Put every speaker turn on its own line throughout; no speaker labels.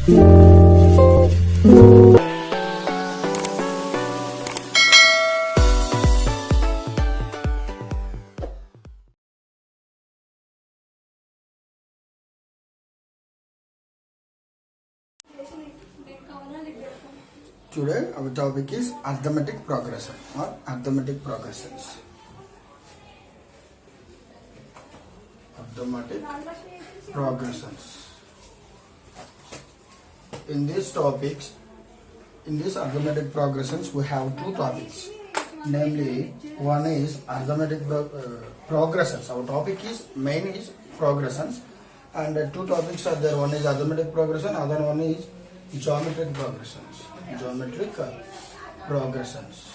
Today our topic is arithmetic progression or arithmetic progressions. Arithmetic progressions. In these topics, in these arithmetic progressions, we have two topics. Namely, one is arithmetic progressions. Our topic is main is progressions, and two topics are there. One is arithmetic progression, other one is geometric progressions. Geometric progressions.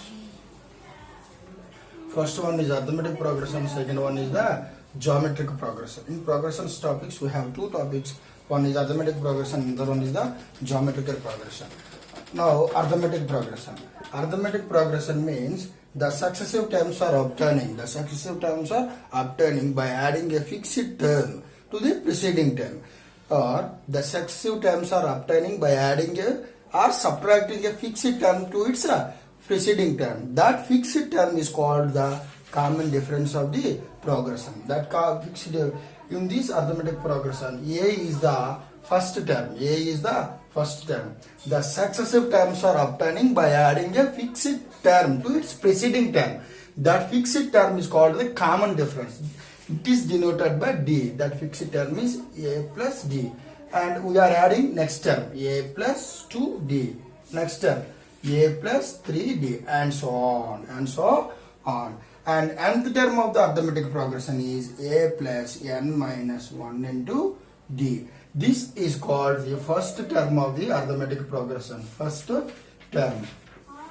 First one is arithmetic progression, second one is the geometric progression. In progressions topics, we have two topics. One is arithmetic progression, other one is the geometrical progression. Now, arithmetic progression. Arithmetic progression means the successive terms are obtaining. The successive terms are obtaining by adding a fixed term to the preceding term, or the successive terms are obtaining by adding a or subtracting a fixed term to its preceding term. That fixed term is called the common difference of the progression. That fixed in this arithmetic progression, A is the first term. A is the first term. The successive terms are obtaining by adding a fixed term to its preceding term. That fixed term is called the common difference. It is denoted by D. That fixed term is A plus D. And we are adding next term A plus 2D, next term A plus 3D, and so on and so on. And nth term of the arithmetic progression is A plus n minus 1 into D. This is called the first term of the arithmetic progression, first term.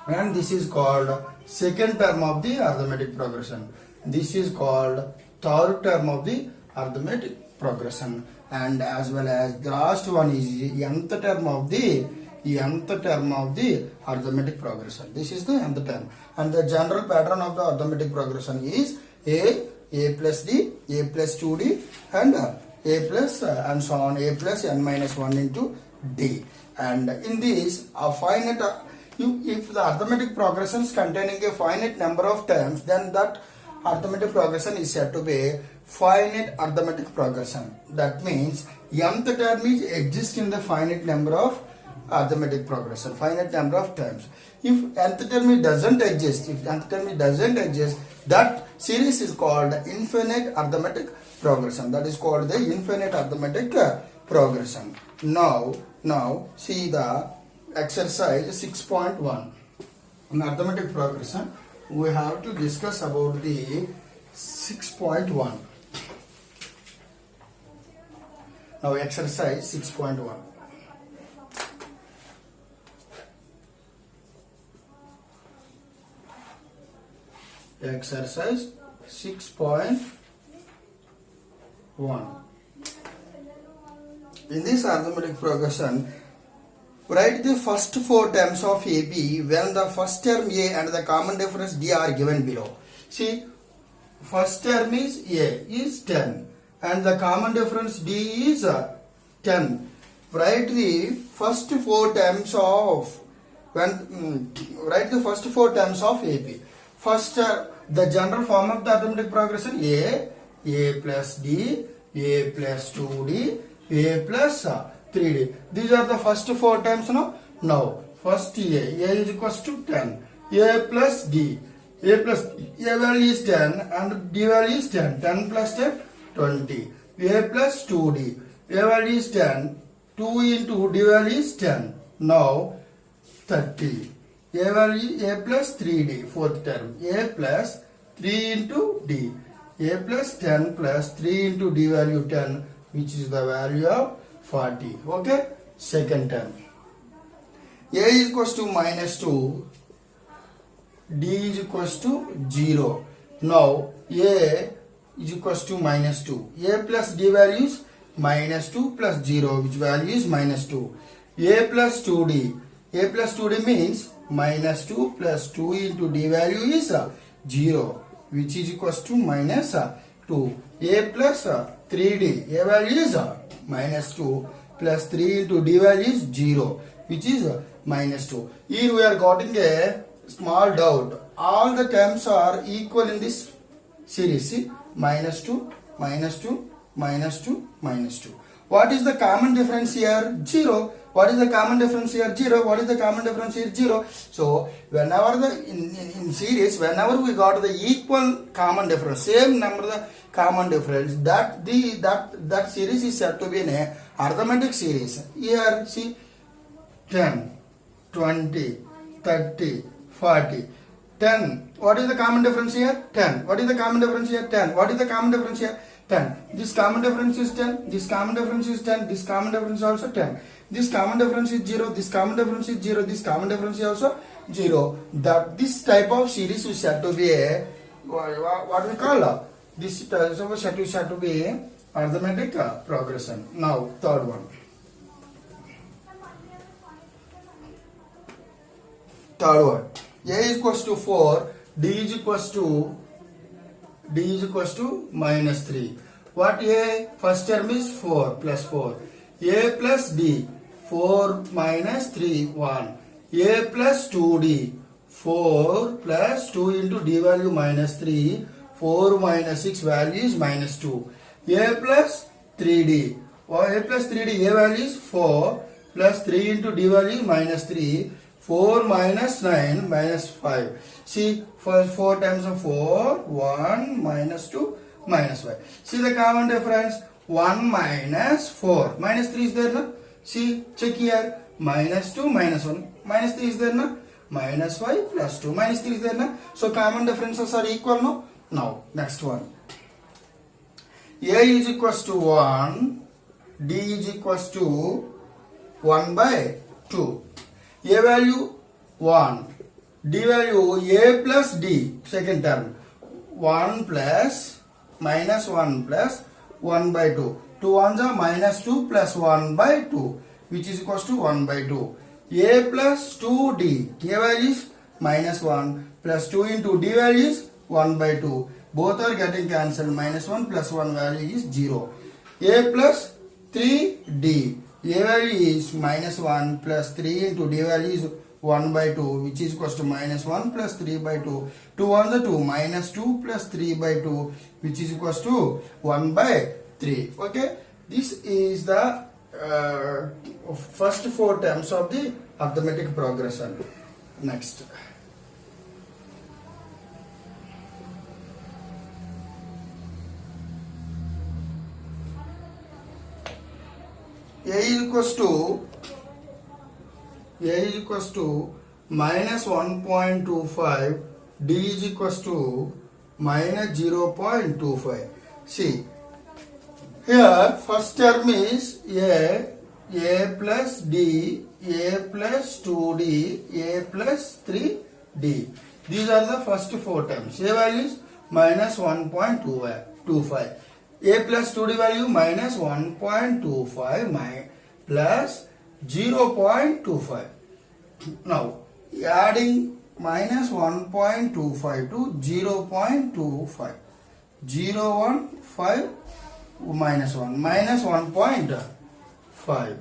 And this is called second term of the arithmetic progression. This is called third term of the arithmetic progression. And as well as the last one is the nth term of the arithmetic progression. This is the nth term. And the general pattern of the arithmetic progression is A plus D, A plus 2D, and A plus and so on, A plus n minus 1 into D. And in this, a finite, if the arithmetic progression is containing a finite number of terms, then that arithmetic progression is said to be finite arithmetic progression. That means nth term is exist in the finite number of arithmetic progression, finite number of terms. If nth term doesn't exist, that series is called infinite arithmetic progression. That is called the infinite arithmetic progression. Now see the exercise 6.1. In arithmetic progression, we have to discuss about the 6.1. Now exercise 6.1. Exercise 6.1. In this arithmetic progression, write the first four terms of AB when the first term A and the common difference D are given below. See, first term is A is 10 and the common difference D is 10. Write the first four terms of AB. First, the general form of the arithmetic progression A plus D, A plus 2D, A plus 3D. These are the first four terms now. Now, first A is equals to 10. A plus D. A value is 10 and D value is 10. 10 plus 10, 20. A plus 2D. A value is 10. 2 into D value is 10. Now, 30. A plus 3D, fourth term. A plus 3 into D. A plus 10 plus 3 into D value 10, which is the value of 40. Okay? Second term. A is equals to minus 2. D is equals to 0. Now, A is equals to minus 2. A plus D value is minus 2 plus 0, which value is minus 2. A plus 2D. A plus 2D means minus 2 plus 2 into D value is 0, which is equals to minus 2. A plus 3d. A value is minus 2 plus 3 into d value is 0, which is minus 2. Here we are getting a small doubt. All the terms are equal in this series. See, minus 2, minus 2, minus 2, minus 2. What is the common difference here? 0. What is the common difference here? 0. What is the common difference here? 0. So whenever in series, whenever we got the equal common difference, same number the common difference, that series is said to be an arithmetic series. Here see 10, 20, 30, 40. 10. What is the common difference here? 10. What is the common difference here? 10. What is the common difference here? 10. This common difference is 10. This common difference is 10. This common difference is also 10. This common difference is 0. This common difference is 0. This common difference is also 0. This type of series is said to be a what we call this type of set is said to be a arithmetic progression. Now third one. Third one. A is equals to 4. D is equals to minus 3. What A? First term is 4 plus 4. A plus D, 4 minus 3, 1. A plus 2D, 4 plus 2 into D value minus 3. 4 minus 6 value is minus 2. A plus 3D. A plus 3D, A value is 4 plus 3 into D value minus 3. 4 minus 9 minus 5. See, first 4 times of 4, 1 minus 2 minus 5. See the common difference, 1 minus 4. Minus 3 is there, no? See, check here. Minus 2 minus 1. Minus 3 is there, no? Minus 5 plus 2. Minus 3 is there, no? So common differences are equal, no? Now, next one. A is equals to 1. D is equals to 1 by 2. A value 1. D value A plus D. Second term. 1 plus minus 1 plus 1 by 2. 2 ones are minus 2 plus 1 by 2, which is equals to 1 by 2. A plus 2D. A value is minus 1 plus 2 into D value is 1 by 2. Both are getting cancelled. Minus 1 plus 1 value is 0. A plus 3D. A value is minus 1 plus 3 into D value is 1 by 2, which is equals to minus 1 plus 3 by 2. 2 ones are 2. Minus 2 plus 3 by 2, which is equals to 1 by 3. Okay. This is the first 4 terms of the arithmetic progression. Next. A is equals to minus 1.25. D is equals to minus 0.25. See, here first term is A plus D, A plus 2D, A plus 3D. These are the first 4 terms. A value is minus 1.25. A plus 2D value minus 1.25 plus 0.25. Now, adding minus 1.25 to 0.25. 0.15 minus 1. Minus 1.5.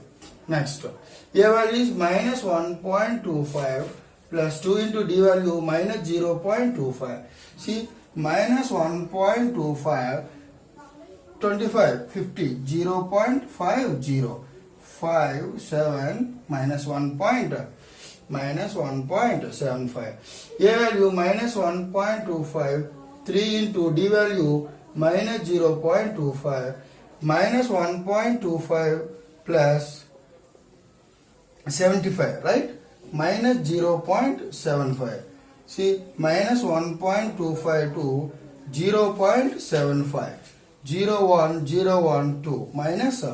Next. A value is minus 1.25 plus 2 into D value minus 0.25. See, minus 1.25 25, 50, 0.50, 5, 7, minus 1.75. A value minus 1.25, 3 into D value minus 0.25, minus 1.25 plus 75, right? Minus 0.75. See, minus 1.25 to 0.75. 0, 1, 0, 1, 2 minus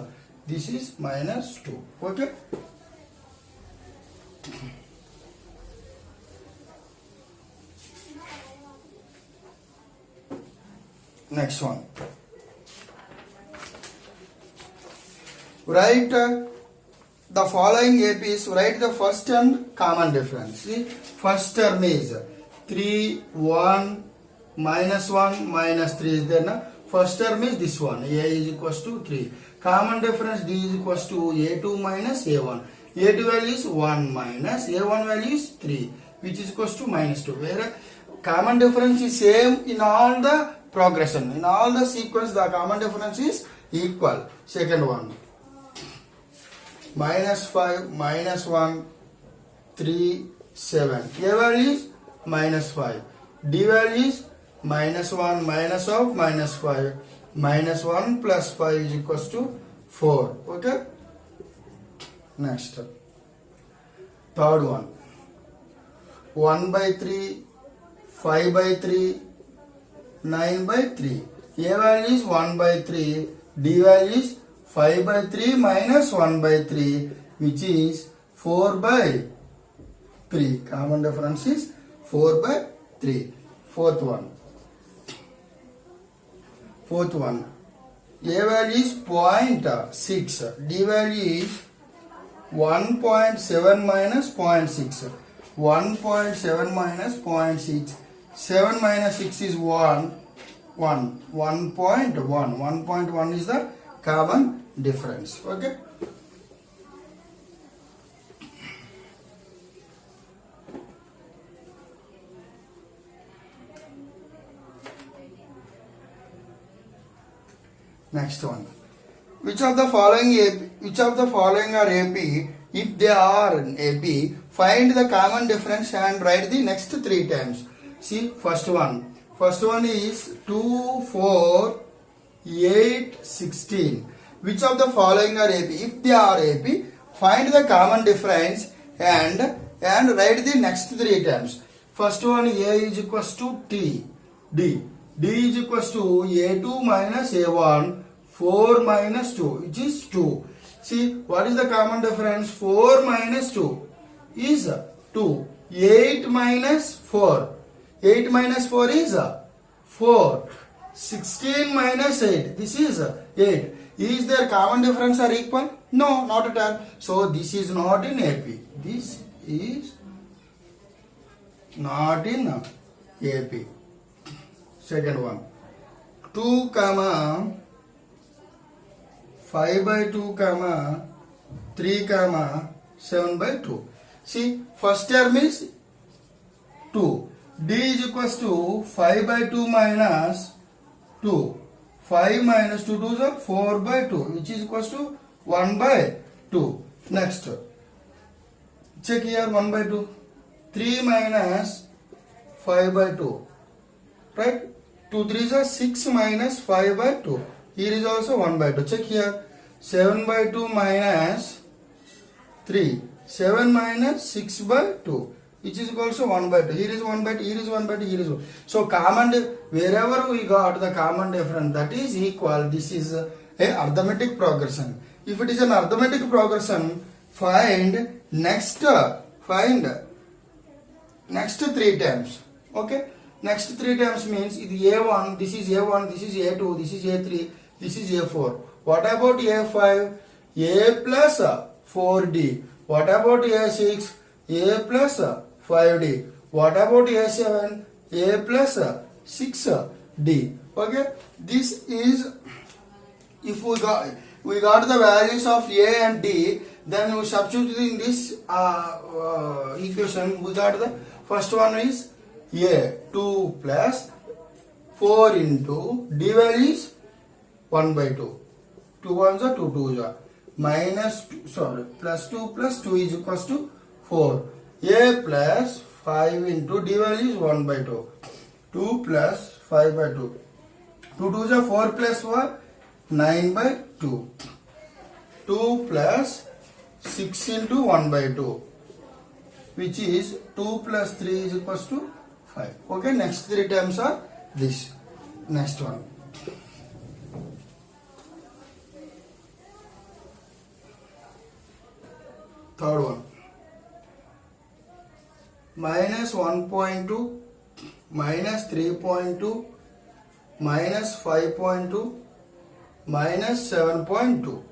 this is minus 2. Okay. Next one. Write the following APs. Write the first and common difference. See, first term is 3, 1, minus 1, minus 3 is there. Na? First term is this one. A is equals to 3. Common difference D is equals to A2 minus A1. A2 value is 1 minus A1 value is 3, which is equals to minus 2. Where common difference is same in all the progression. In all the sequence, the common difference is equal. Second one. Minus 5, minus 1, 3, 7. A value is minus 5. D value is minus 1 minus of minus 5. Minus 1 plus 5 is equals to 4. Okay. Next. Third one. 1 by 3, 5 by 3, 9 by 3. A value is 1 by 3. D value is 5 by 3 minus 1 by 3, which is 4 by 3. Common difference is 4 by 3. Fourth one. Fourth one. A value is 0.6. D value is 1.7 minus 0.6. 1.7 minus 0.6. 7 minus 6 is 1. 1.1. 1.1 is the common difference. Okay. Next one. Which of the following are AP? If they are AP, find the common difference and write the next 3 times. See, first one. First one is 2, 4, 8, 16. Which of the following are AP? If they are AP, find the common difference and write the next 3 times. First one, A is equals to T. D. D is equals to A2 minus A1. 4 minus 2, which is 2. See, what is the common difference? 4 minus 2 is 2. 8 minus 4. 8 minus 4 is 4. 16 minus 8. This is 8. Is there common difference or equal? No, not at all. So, this is not in AP. This is not in AP. Second one. 2 comma 5 by 2 comma 3 comma 7 by 2. See, first term is 2. D is equals to 5 by 2 minus 2. 5 minus 2 2 is 4 by 2, which is equals to 1 by 2. Next. Check here 1 by 2. 3 minus 5 by 2. Right? 2 3 is 6 minus 5 by 2. Here is also 1 by 2. Check here. 7 by 2 minus 3. 7 minus 6 by 2. Which is also 1 by 2. Here is 1 by 2. Here is 1 by 2. Here is 1. So wherever we got the common difference, that is equal. This is a arithmetic progression. If it is an arithmetic progression, find next 3 times. Okay. Next 3 times means it is A1, this is A1, this is A2, this is A3, this is A4. What about A5? A plus 4D. What about A6? A plus 5D. What about A7? A plus 6D. Okay. This is, if we got the values of A and D, then we substitute in this equation. We got the first one is A 2 plus 4 into D value is 1 by 2. 2 1s are 2 2s are minus 2, plus 2 plus 2 is equals to 4. A plus 5 into D value is 1 by 2. 2 plus 5 by 2. 2 2s are 4 plus 4, 9 by 2. 2 plus 6 into 1 by 2, which is 2 plus 3 is equals to 5. Okay, next 3 terms are this. Next one. Third one. Minus 1.2, minus 3.2, minus 5.2, minus 7.2.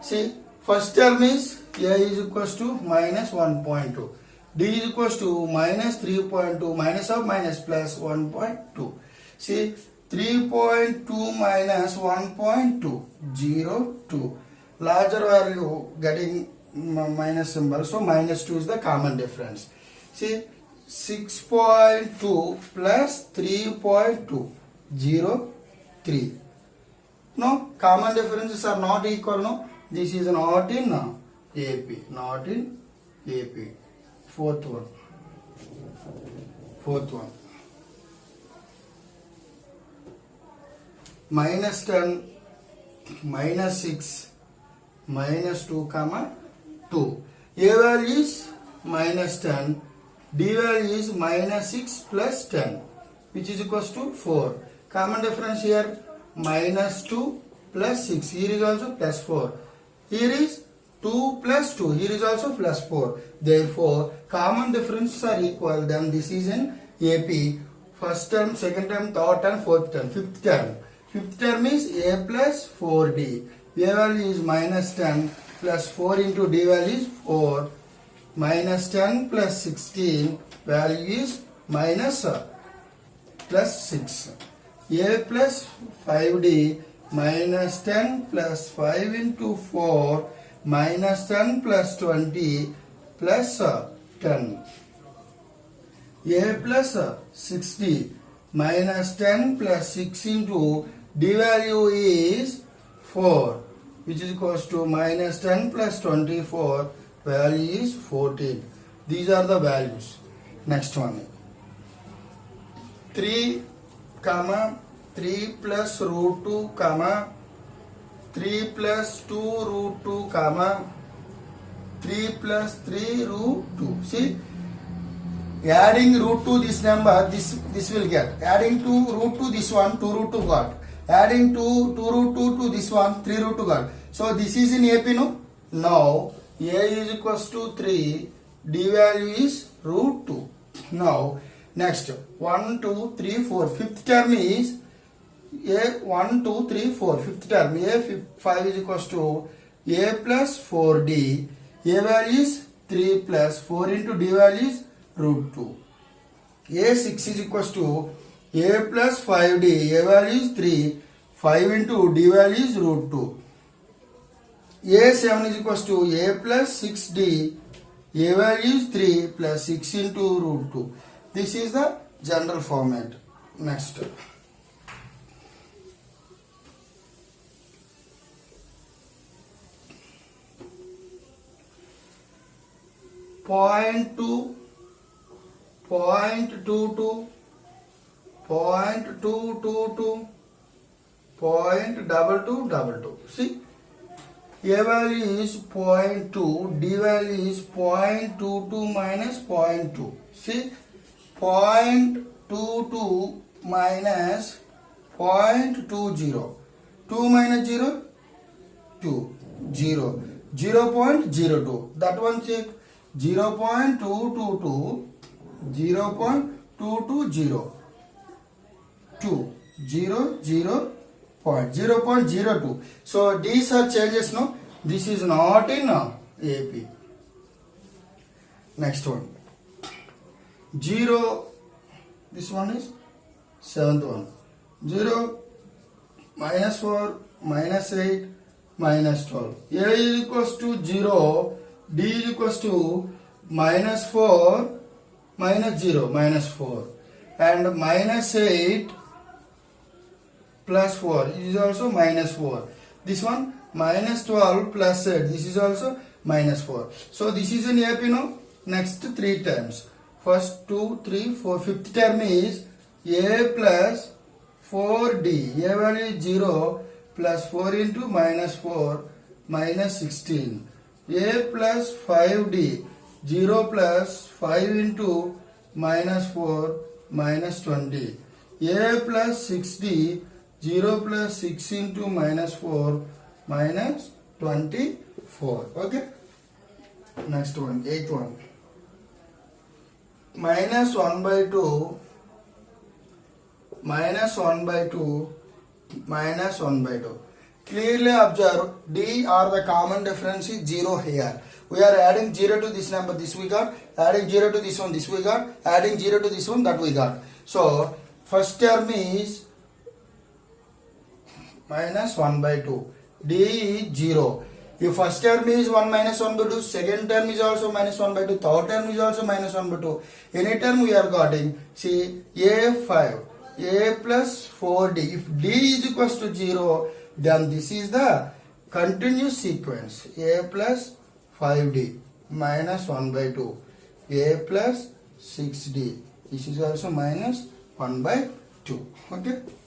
See, first term is A is equals to minus 1.2. D is equals to minus 3.2, minus of minus plus 1.2. See, 3.2 minus 1.2, 0, 2. Larger value getting minus symbol, so minus 2 is the common difference. See, 6.2 plus 3.2, 0, 3. No, common differences are not equal, no. This is not in AP, not in AP. Fourth one. Minus 10, minus 6, minus 2, comma 2. A value is minus 10, D value is minus 6 plus 10, which is equals to 4. Common difference here, minus 2 plus 6. Here is also plus 4. Here is 2 plus 2. Here is also plus 4. Therefore, common differences are equal. Then this is in AP. First term, second term, third term, fourth term, fifth term. Fifth term is A plus 4D. A value is minus 10 plus 4 into D value is 4. Minus 10 plus 16 value is minus plus 6. A plus 5D minus 10 plus 5 into 4 minus 10 plus 20 plus 10. A plus 60 minus 10 plus 6 into D value is 4, which is equals to minus 10 plus 24, value is 14. These are the values. Next one. 3, 3 plus root 2, 3 plus 2 root 2, 3 plus 3 root 2. See, adding root to this number, this will get. Adding 2 root to this one, 2 root 2 got. Adding 2 root 2 to this one, 3 root 2 got. So this is in AP, no? Now, A is equals to 3, D value is root 2. Now, next, 1, 2, 3, 4. Fifth term is A 1, 2, 3, 4. Fifth term, A 5 is equals to A plus 4D. A value is 3 plus 4 into D value is root 2. A 6 is equals to A plus 5D. A value is 3. 5 into D value is root 2. A 7 is equals to A plus 6D. A value is 3 plus 6 into root 2. This is the general format. Next. Point 2, point 2 2, point 2 2 2, point double 2 double 2. See, A value is 0.2, D value is 0.22 minus 0.2. See, 0.22 minus 0.20. 2 minus 0, 2, 0. 0.02. That one check. 0.222, 0.220, 2, 0, 0, 0.02. So these are changes, no? This is not in AP. Next one. 0, this one is 7th one. 0, minus 4, minus 8, minus 12. A is equals to 0. D is equals to minus 4, minus 0, minus 4. And minus 8 plus 4 is also minus 4. This one minus 12 plus 8. This is also minus 4. So this is in AP, no? Next 3 terms. First 2, 3, 4. Fifth term is A plus 4D. A value is 0 plus 4 into minus 4 minus 16. A plus 5D, 0 plus 5 into minus 4 minus 20. A plus 6D, 0 plus 6 into minus 4 minus 24. Okay. Next one, 8th one. Minus 1 by 2, minus 1 by 2, minus 1 by 2. Clearly observe, D or the common difference is 0 here. We are adding 0 to this number, this we got. Adding 0 to this one, this we got. Adding 0 to this one, that we got. So, first term is minus 1 by 2. D is 0. If first term is 1 minus 1 by 2, second term is also minus 1 by 2, third term is also minus 1 by 2. Any term we are getting, see, A5, A plus 4D. If D is equals to 0, then this is the continuous sequence. A plus 5D minus 1 by 2. A plus 6D. This is also minus 1 by 2. Okay.